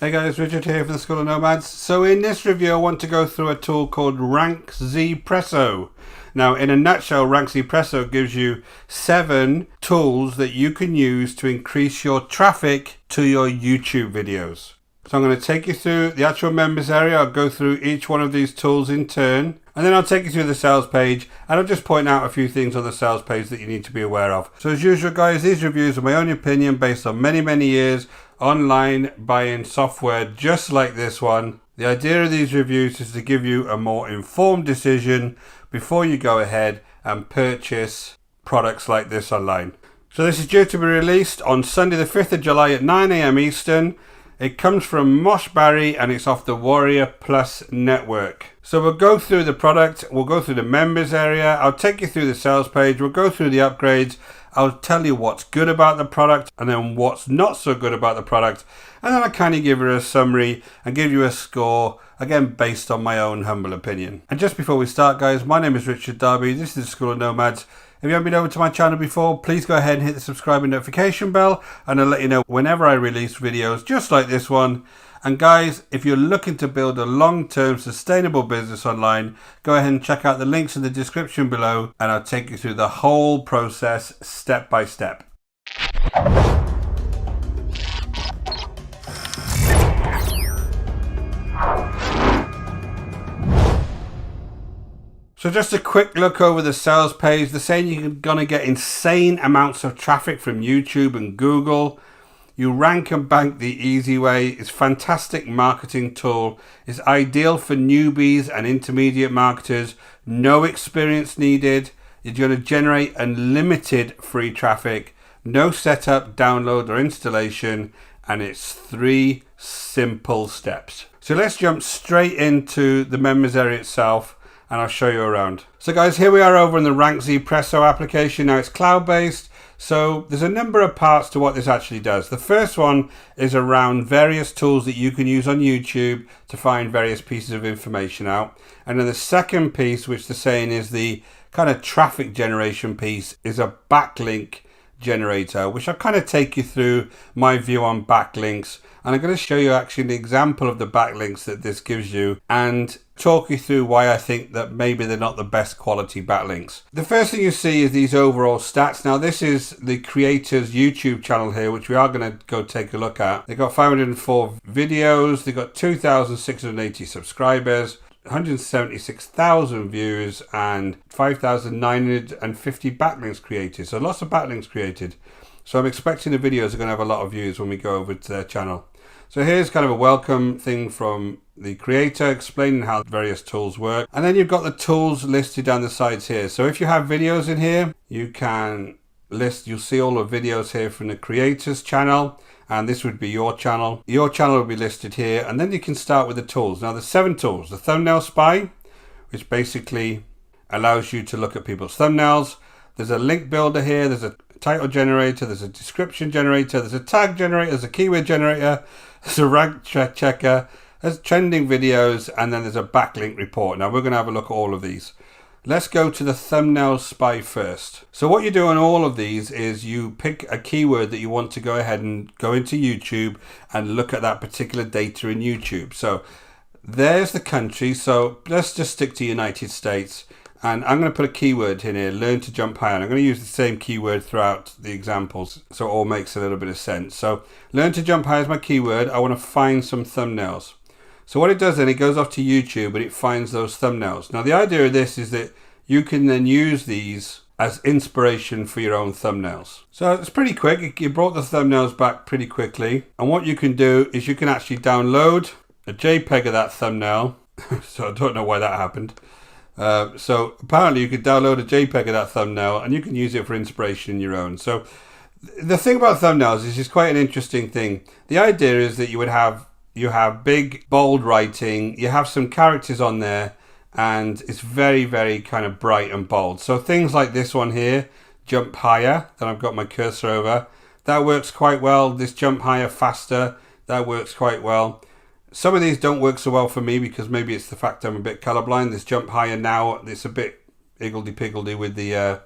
Hey guys, Richard here from the School of Nomads. So in this review I want to go through a tool called RankZPresso. Now in a nutshell, RankZPresso gives you 7 tools that you can use to increase your traffic to your YouTube videos. So I'm going to take you through the actual members area. I'll go through each one of these tools in turn, and then I'll take you through the sales page, and I'll just point out a few things on the sales page that you need to be aware of. So as usual guys, these reviews are my own opinion based on many years online buying software just like this one. The idea of these reviews is to give you a more informed decision before you go ahead and purchase products like this online. So this is due to be released on Sunday the 5th of July at 9 AM Eastern. It comes from Mosh Barry and it's off the Warrior Plus network. So we'll go through the product, we'll go through the members area, I'll take you through the sales page, we'll go through the upgrades, I'll tell you what's good about the product and then what's not so good about the product, and then I'll kind of give you a summary and give you a score, again based on my own humble opinion. And just before we start guys, my name is Richard Darby, this is the School of Nomads. If you haven't been over to my channel before, please go ahead and hit the subscribe and notification bell, and I'll let you know whenever I release videos just like this one. And guys, if you're looking to build a long-term sustainable business online, go ahead and check out the links in the description below, and I'll take you through the whole process step by step. So just a quick look over the sales page. They're saying you're going to get insane amounts of traffic from YouTube and Google. You rank and bank the easy way. It's a fantastic marketing tool. It's ideal for newbies and intermediate marketers. No experience needed. You're going to generate unlimited free traffic. No setup, download or installation. And it's 3 simple steps. So let's jump straight into the members area itself, and I'll show you around. So guys, here we are over in the RankZPresso application. Now it's cloud-based, so there's a number of parts to what this actually does. The first one is around various tools that you can use on YouTube to find various pieces of information out. And then the second piece, which they're saying is the kind of traffic generation piece, is a backlink generator, which I'll kind of take you through my view on backlinks. And I'm going to show you actually an example of the backlinks that this gives you and talk you through why I think that maybe they're not the best quality backlinks. The first thing you see is these overall stats. Now this is the creator's YouTube channel here, which we are going to go take a look at. They've got 504 videos, they've got 2,680 subscribers, 176,000 views and 5,950 backlinks created. So lots of backlinks created. So I'm expecting the videos are going to have a lot of views when we go over to their channel. So here's kind of a welcome thing from the creator explaining how various tools work. And then you've got the tools listed down the sides here. So if you have videos in here, you can list, you'll see all the videos here from the creator's channel. And this would be your channel. Your channel will be listed here. And then you can start with the tools. Now there's 7 tools. The thumbnail spy, which basically allows you to look at people's thumbnails. There's a link builder here. There's a title generator. There's a description generator. There's a tag generator. There's a keyword generator. There's a rank checker. There's trending videos. And then there's a backlink report. Now we're going to have a look at all of these. Let's go to the thumbnail spy first. So what you do on all of these is you pick a keyword that you want to go ahead and go into YouTube and look at that particular data in YouTube. So there's the country. So let's just stick to United States. And I'm going to put a keyword in here, learn to jump higher. And I'm going to use the same keyword throughout the examples so it all makes a little bit of sense. So learn to jump higher is my keyword. I want to find some thumbnails. So what it does then, it goes off to YouTube and it finds those thumbnails. Now the idea of this is that you can then use these as inspiration for your own thumbnails. So it's pretty quick. It brought the thumbnails back pretty quickly. And what you can do is you can actually download a JPEG of that thumbnail. So I don't know why that happened. So apparently you could download a JPEG of that thumbnail and you can use it for inspiration in your own. So the thing about thumbnails is it's quite an interesting thing. The idea is that you have big bold writing, you have some characters on there, and it's very kind of bright and bold. So things like this one here, jump higher, that I've got my cursor over, that works quite well. This jump higher faster, that works quite well. Some of these don't work so well for me because maybe it's the fact I'm a bit colorblind. This jump higher now, it's a bit higgledy-piggledy with the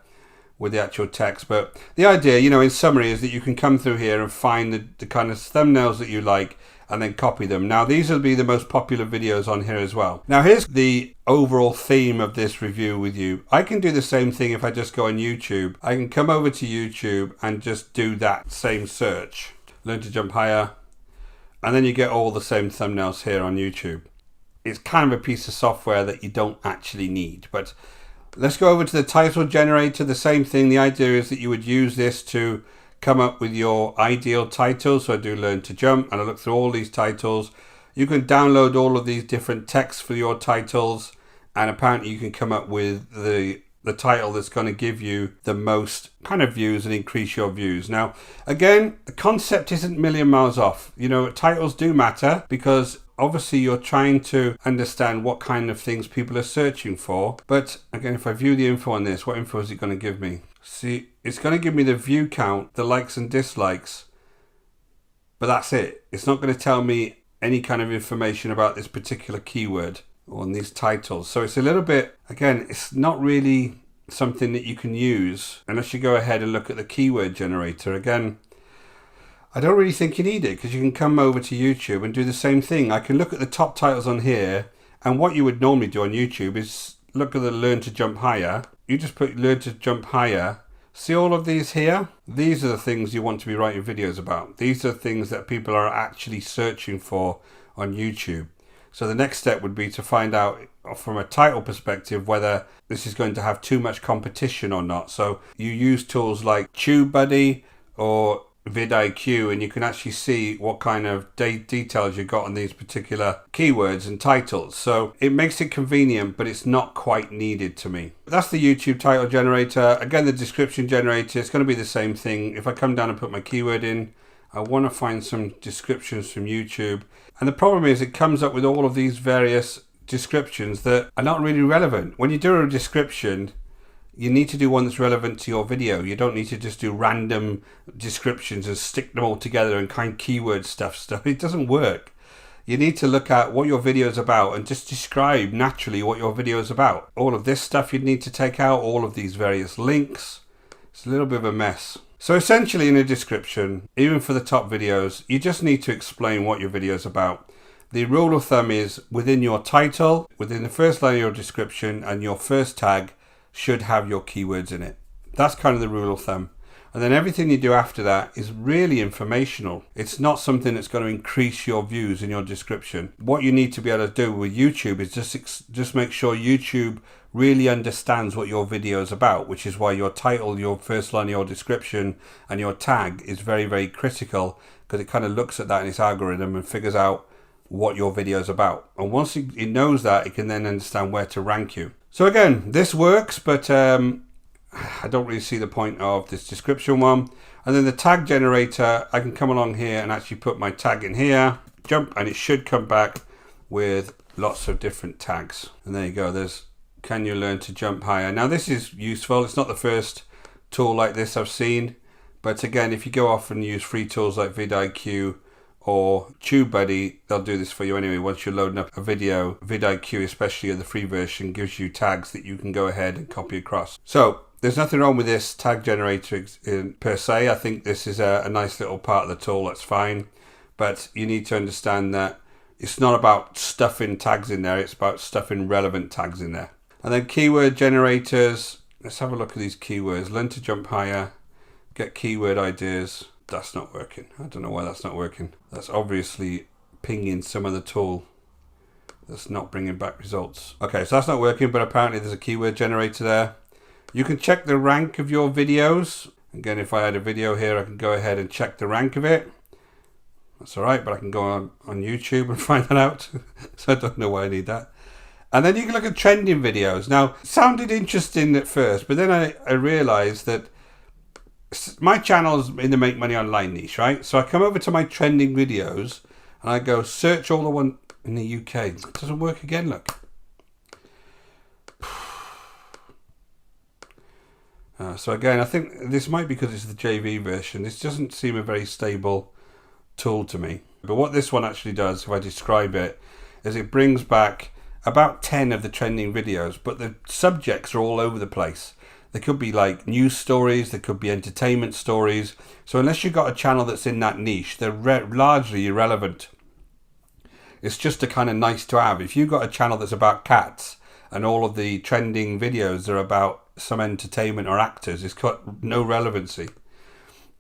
actual text. But the idea, in summary, is that you can come through here and find the kind of thumbnails that you like and then copy them. Now these will be the most popular videos on here as well. Now here's the overall theme of this review with you. I can do the same thing if I just go on YouTube. I can come over to YouTube and just do that same search. Learn to jump higher. And then you get all the same thumbnails here on YouTube. It's kind of a piece of software that you don't actually need. But let's go over to the title generator. The same thing. The idea is that you would use this to come up with your ideal title. So I do learn to jump and I look through all these titles. You can download all of these different texts for your titles, and apparently you can come up with the title that's going to give you the most kind of views and increase your views. Now, again, the concept isn't a million miles off. You know, titles do matter because obviously you're trying to understand what kind of things people are searching for. But again, if I view the info on this, what info is it going to give me? See, it's going to give me the view count, the likes and dislikes, but that's it. It's not going to tell me any kind of information about this particular keyword on these titles. So it's a little bit, again, it's not really something that you can use unless you go ahead and look at the keyword generator. Again, I don't really think you need it because you can come over to YouTube and do the same thing. I can look at the top titles on here, and what you would normally do on YouTube is look at the learn to jump higher. You just put learn to jump higher. See all of these here? These are the things you want to be writing videos about. These are things that people are actually searching for on YouTube. So the next step would be to find out from a title perspective whether this is going to have too much competition or not. So you use tools like TubeBuddy or vidIQ, and you can actually see what kind of details you got on these particular keywords and titles. So it makes it convenient, but it's not quite needed to me. That's the YouTube title generator. Again, the description generator, it's going to be the same thing. If I come down and put my keyword in, I want to find some descriptions from YouTube. And the problem is it comes up with all of these various descriptions that are not really relevant. When you do a description, you need to do one that's relevant to your video. You don't need to just do random descriptions and stick them all together and kind of keyword stuff. It doesn't work. You need to look at what your video is about and just describe naturally what your video is about. All of this stuff you'd need to take out, all of these various links. It's a little bit of a mess. So essentially in a description, even for the top videos, you just need to explain what your video is about. The rule of thumb is within your title, within the first line of your description, and your first tag should have your keywords in it. That's kind of the rule of thumb. And then everything you do after that is really informational. It's not something that's going to increase your views in your description. What you need to be able to do with YouTube is just make sure YouTube really understands what your video is about, which is why your title, your first line of your description, and your tag is very, very critical, because it kind of looks at that in its algorithm and figures out what your video is about. And once it knows that, it can then understand where to rank you. So again, this works, but I don't really see the point of this description one. And then the tag generator, I can come along here and actually put my tag in here, jump, and it should come back with lots of different tags. And there you go, there's can you learn to jump higher. Now this is useful. It's not the first tool like this I've seen, but again, if you go off and use free tools like vidIQ or TubeBuddy, they'll do this for you anyway. Once you're loading up a video, vidIQ, especially the free version, gives you tags that you can go ahead and copy across. So there's nothing wrong with this tag generator per se. I think this is a nice little part of the tool, that's fine. But you need to understand that it's not about stuffing tags in there, it's about stuffing relevant tags in there. And then keyword generators, let's have a look at these keywords. Learn to jump higher, get keyword ideas. That's not working. I don't know why that's not working. That's obviously pinging some other tool that's not bringing back results. Okay, so that's not working, but apparently there's a keyword generator there. You can check the rank of your videos. Again, if I had a video here, I can go ahead and check the rank of it. That's all right, but I can go on YouTube and find that out. So I don't know why I need that. And then you can look at trending videos. Now, it sounded interesting at first, but then I realized that my channel's in the make money online niche, right? So I come over to my trending videos and I go search all the one in the UK. It doesn't work again, look. So again, I think this might be because it's the JV version. This doesn't seem a very stable tool to me. But what this one actually does, if I describe it, is it brings back about 10 of the trending videos, but the subjects are all over the place. They could be like news stories, they could be entertainment stories. So unless you've got a channel that's in that niche, they're largely irrelevant. It's just a kind of nice to have. If you've got a channel that's about cats and all of the trending videos are about some entertainment or actors, it's got no relevancy.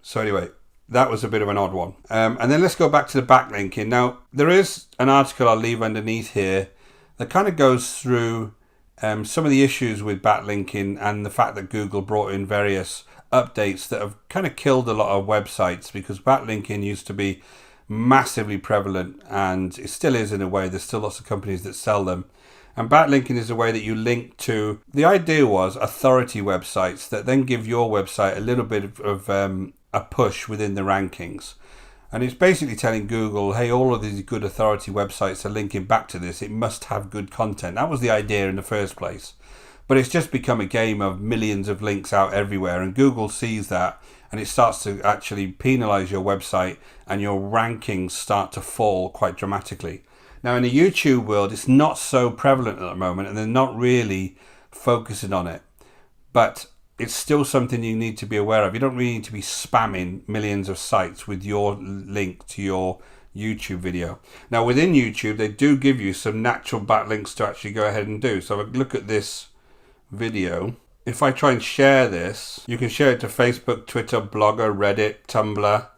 So anyway, that was a bit of an odd one. And then let's go back to the backlinking. Now, there is an article I'll leave underneath here that kind of goes through some of the issues with backlinking and the fact that Google brought in various updates that have kind of killed a lot of websites, because backlinking used to be massively prevalent, and it still is in a way. There's still lots of companies that sell them. And backlinking is a way that you link to, the idea was authority websites that then give your website a little bit of a push within the rankings. And it's basically telling Google, hey, all of these good authority websites are linking back to this. It must have good content. That was the idea in the first place. But it's just become a game of millions of links out everywhere. And Google sees that, and it starts to actually penalize your website, and your rankings start to fall quite dramatically. Now, in the YouTube world, it's not so prevalent at the moment, and they're not really focusing on it. But it's still something you need to be aware of. You don't really need to be spamming millions of sites with your link to your YouTube video. Now, within YouTube, they do give you some natural backlinks to actually go ahead and do. So if I look at this video, if I try and share this, you can share it to Facebook, Twitter, Blogger, Reddit, Tumblr,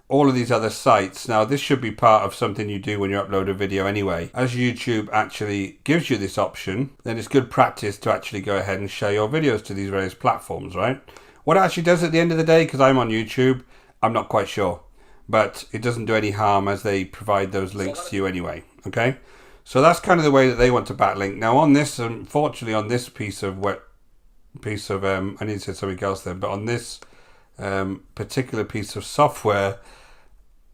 all of these other sites. Now, this should be part of something you do when you upload a video anyway. As YouTube actually gives you this option, then it's good practice to actually go ahead and share your videos to these various platforms, right? What it actually does at the end of the day, because I'm on YouTube, I'm not quite sure. But it doesn't do any harm, as they provide those links to you anyway, okay? So that's kind of the way that they want to backlink. Now, on this, unfortunately, on this piece of I need to say something else then, but on this particular piece of software,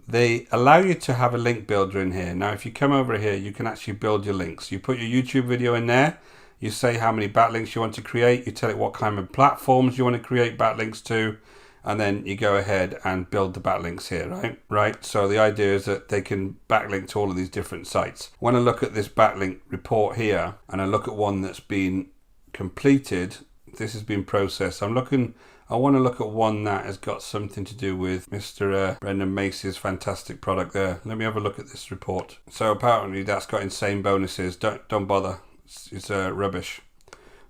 they allow you to have a link builder in here. Now, if you come over here, you can actually build your links. You put your YouTube video in there, you say how many backlinks you want to create, you tell it what kind of platforms you want to create backlinks to, and then you go ahead and build the backlinks here, right? So the idea is that they can backlink to all of these different sites. When I look at this backlink report here, and I look at one that's been completed, this has been processed. I want to look at one that has got something to do with Mr. Brendan Macy's fantastic product there. Let me have a look at this report. So apparently that's got insane bonuses. Don't bother. It's rubbish.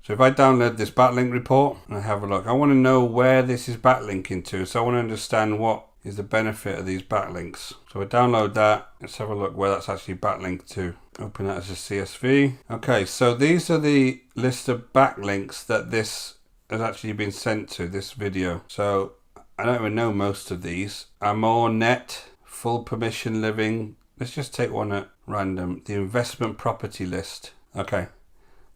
So if I download this backlink report and I have a look, I want to know where this is backlinking to. So I want to understand what is the benefit of these backlinks. So I download that. Let's have a look where that's actually backlinked to. Open that as a CSV. Okay, so these are the list of backlinks that this has actually been sent to, this video. So I don't even know most of these. Amore Net, Full Permission Living. Let's just take one at random. The investment property list. Okay,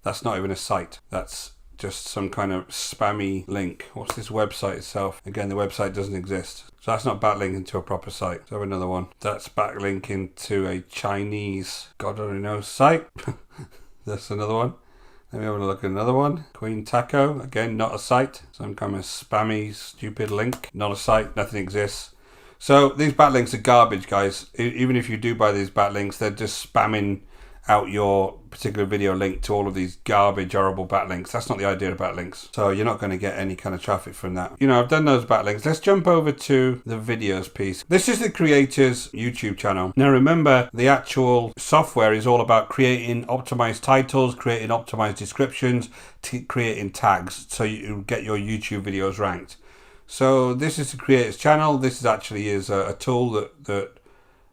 that's not even a site. That's just some kind of spammy link. What's this website itself? Again, the website doesn't exist. So that's not backlinking to a proper site. So I have another one. That's backlinking to a Chinese, God only knows, site. That's another one. Let me have a look at another one. Queen Taco, again, not a site. Some kind of spammy, stupid link. Not a site, nothing exists. So these backlinks are garbage, guys. Even if you do buy these backlinks, they're just spamming out your particular video link to all of these garbage, horrible backlinks. That's not the idea of backlinks. So you're not going to get any kind of traffic from that. You know, I've done those backlinks. Let's jump over to the videos piece. This is the creator's YouTube channel. Now remember, the actual software is all about creating optimized titles, creating optimized descriptions, creating tags, so you get your YouTube videos ranked. So this is the creator's channel. This is actually a tool that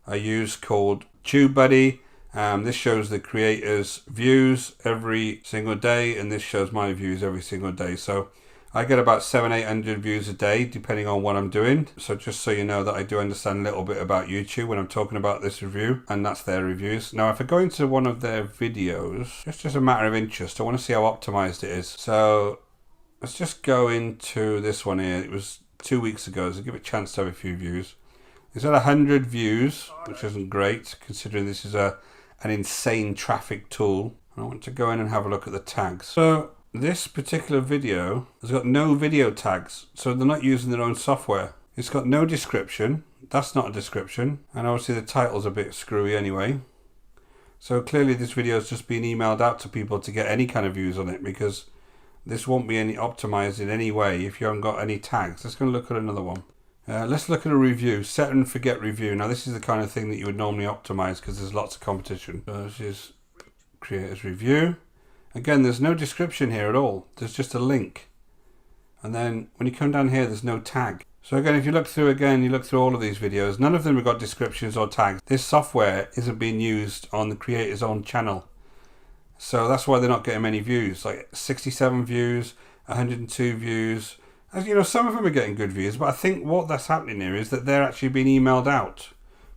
I use called TubeBuddy. This shows the creator's views every single day, and this shows my views every single day. So I get about 700-800 views a day, depending on what I'm doing. So just so you know that I do understand a little bit about YouTube when I'm talking about this review, and that's their reviews. Now, if I go into one of their videos, just as a matter of interest, I want to see how optimized it is. So let's just go into this one here. It was 2 weeks ago, so give it a chance to have a few views. It's at 100 views, which isn't great, considering this is an insane traffic tool. I want to go in and have a look at the tags. So this particular video has got no video tags, so they're not using their own software. It's got no description. That's not a description, and obviously the title's a bit screwy anyway. So clearly this video has just been emailed out to people to get any kind of views on it, because this won't be any optimized in any way if you haven't got any tags. Let's go and look at another one. Let's look at a review. Set and forget review. Now this is the kind of thing that you would normally optimize because there's lots of competition. So this is creators review. Again, there's no description here at all. There's just a link. And then when you come down here, there's no tag. So again, if you look through you look through all of these videos, none of them have got descriptions or tags. This software isn't being used on the creator's own channel. So that's why they're not getting many views, like 67 views, 102 views. As you know, some of them are getting good views, but I think what that's happening here is that they're actually being emailed out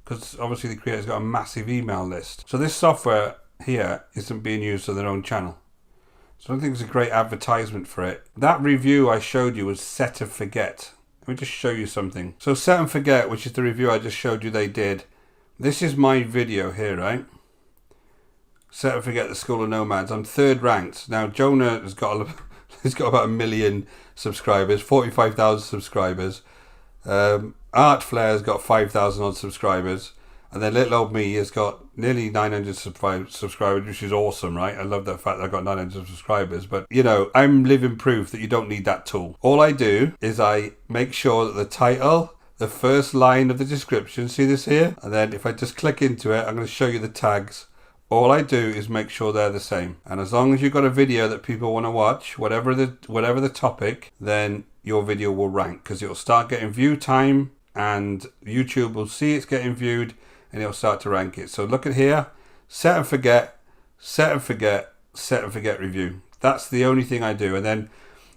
because obviously the creator's got a massive email list. So this software here isn't being used on their own channel. So I don't think it's a great advertisement for it. That review I showed you was Set and Forget. Let me just show you something. So Set and Forget, which is the review I just showed you they did. This is my video here, right? Set and Forget the School of Nomads. I'm 3rd ranked. Now Jonah has got about 1 million subscribers, 45,000 subscribers. Art Flair's got 5,000 odd subscribers. And then little old me has got nearly 900 subscribers, which is awesome, right? I love the fact that I've got 900 subscribers. But, you know, I'm living proof that you don't need that tool. All I do is I make sure that the title, the first line of the description, see this here? And then if I just click into it, I'm going to show you the tags. All I do is make sure they're the same. And as long as you've got a video that people want to watch, whatever the topic, then your video will rank because it'll start getting view time and YouTube will see it's getting viewed and it'll start to rank it. So look at here, Set and Forget, Set and Forget, Set and Forget review. That's the only thing I do. And then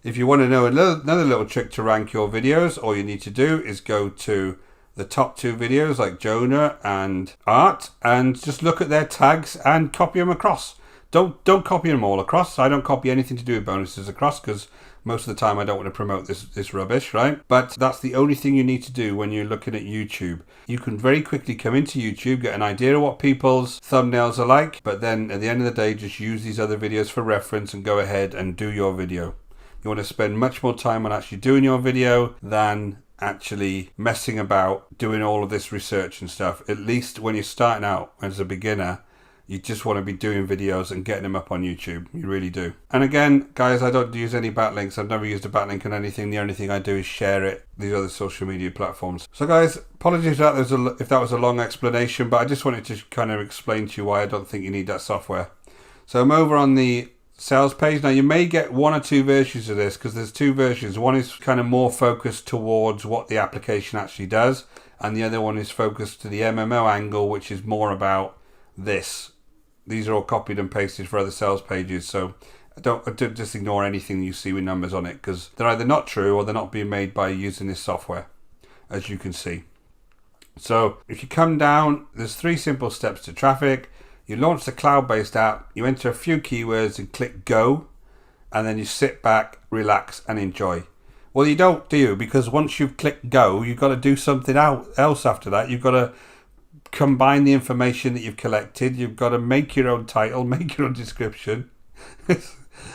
if you want to know another little trick to rank your videos, all you need to do is go to the top 2 videos like Jonah and Art and just look at their tags and copy them across. Don't copy them all across. I don't copy anything to do with bonuses across because most of the time I don't want to promote this rubbish, right? But that's the only thing you need to do when you're looking at YouTube. You can very quickly come into YouTube, get an idea of what people's thumbnails are like, but then at the end of the day, just use these other videos for reference and go ahead and do your video. You want to spend much more time on actually doing your video than actually messing about doing all of this research and stuff. At least when you're starting out as a beginner, you just want to be doing videos and getting them up on YouTube. You really do. And again, guys, I don't use any backlinks. I've never used a backlink on anything. The only thing I do is share it, these other social media platforms. So guys, apologies if that was a long explanation, but I just wanted to kind of explain to you why I don't think you need that software. So I'm over on the sales page. Now you may get 1 or 2 versions of this because there's 2 versions. One is kind of more focused towards what the application actually does, and the other one is focused to the MMO angle, which is more about this. These are all copied and pasted for other sales pages, so don't just ignore anything you see with numbers on it because they're either not true or they're not being made by using this software, as you can see. So if you come down, there's 3 simple steps to traffic. You launch the cloud-based app, you enter a few keywords and click go, and then you sit back, relax and enjoy. Well, you don't, do you? Because once you've clicked go, you've got to do something else after that. You've got to combine the information that you've collected. You've got to make your own title, make your own description.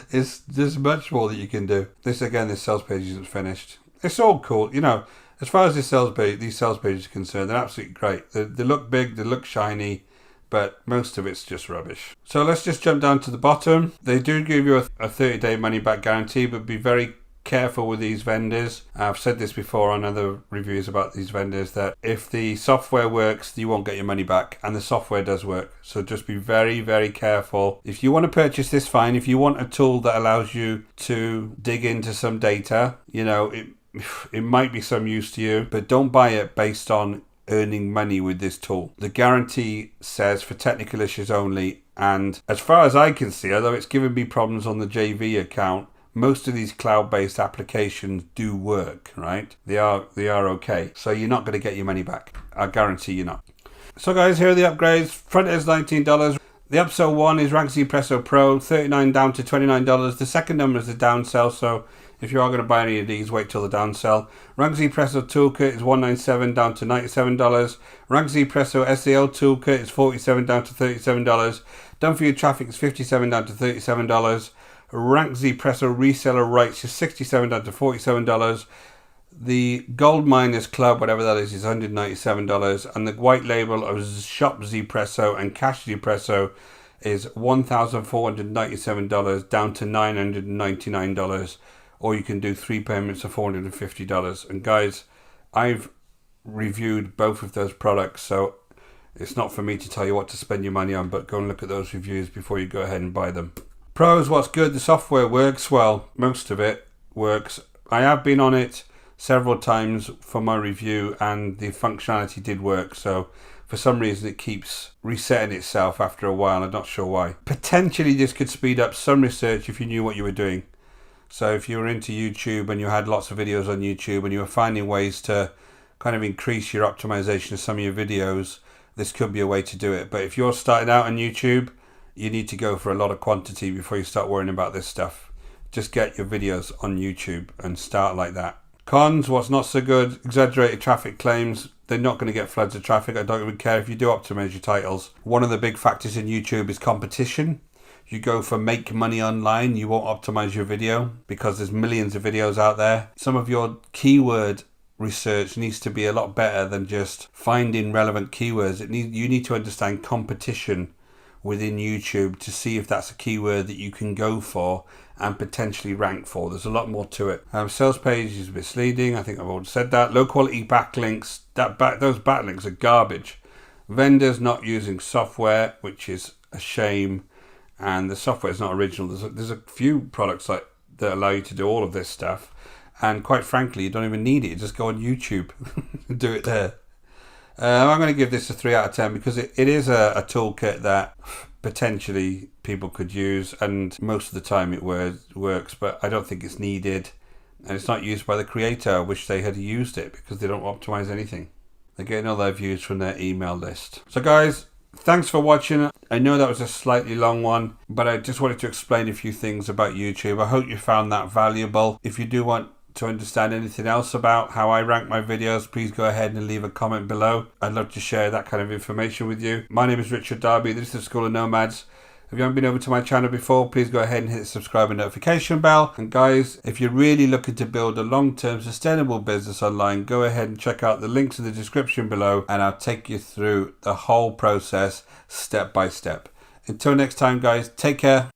There's much more that you can do. This sales page isn't finished. It's all cool, you know. As far as these sales pages are concerned, they're absolutely great. They look big, they look shiny, but most of it's just rubbish. So let's just jump down to the bottom. They do give you a 30-day money back guarantee, but be very careful with these vendors. I've said this before on other reviews about these vendors that if the software works, you won't get your money back, and the software does work. So just be very, very careful. If you want to purchase this, fine. If you want a tool that allows you to dig into some data, you know, it might be some use to you, but don't buy it based on earning money with this tool. The guarantee says for technical issues only, and as far as I can see, although it's given me problems on the JV account, most of these cloud-based applications do work, right? They are okay. So you're not going to get your money back. I guarantee you're not. So guys, here are the upgrades. Front is $19. The upsell one is RankZPresso Pro, $39 down to $29. The second number is the downsell, so if you are going to buy any of these, wait till the downsell. RankZPresso Toolkit is $197 down to $97. RankZPresso SEO Toolkit is $47 down to $37. Done for your traffic is $57 down to $37. RankZPresso Reseller Rights is $67 down to $47. The Gold Miners Club, whatever that is $197. And the white label of Shop ZPresso and Cash ZPresso is $1,497 down to $999. Or you can do 3 payments of $450. And guys, I've reviewed both of those products, so it's not for me to tell you what to spend your money on, but go and look at those reviews before you go ahead and buy them. Pros, what's good? The software works well. Most of it works. I have been on it several times for my review and the functionality did work, so for some reason it keeps resetting itself after a while. I'm not sure why. Potentially this could speed up some research if you knew what you were doing. So if you were into YouTube and you had lots of videos on YouTube and you were finding ways to kind of increase your optimization of some of your videos, this could be a way to do it. But if you're starting out on YouTube, you need to go for a lot of quantity before you start worrying about this stuff. Just get your videos on YouTube and start like that. Cons, what's not so good? Exaggerated traffic claims. They're not going to get floods of traffic. I don't even care if you do optimize your titles. One of the big factors in YouTube is competition. You go for make money online, you won't optimize your video because there's millions of videos out there. Some of your keyword research needs to be a lot better than just finding relevant keywords. You need to understand competition within YouTube to see if that's a keyword that you can go for and potentially rank for. There's a lot more to it. Sales page is misleading. I think I've already said that. Low quality backlinks. Those backlinks are garbage. Vendors not using software, which is a shame. And the software is not original. There's a few products that allow you to do all of this stuff. And quite frankly, you don't even need it. You just go on YouTube and do it there. I'm going to give this a 3 out of 10 because it is a toolkit that potentially people could use, and most of the time it works, but I don't think it's needed, and it's not used by the creator. I wish they had used it because they don't optimize anything. They're getting all their views from their email list. So guys, thanks for watching. I know that was a slightly long one, but I just wanted to explain a few things about YouTube. I hope you found that valuable. If you do want to understand anything else about how I rank my videos, please go ahead and leave a comment below. I'd love to share that kind of information with you. My name is Richard Darby. This is the School of Nomads. If you haven't been over to my channel before, please go ahead and hit the subscribe and notification bell. And guys, if you're really looking to build a long-term sustainable business online, go ahead and check out the links in the description below and I'll take you through the whole process step by step. Until next time guys, take care.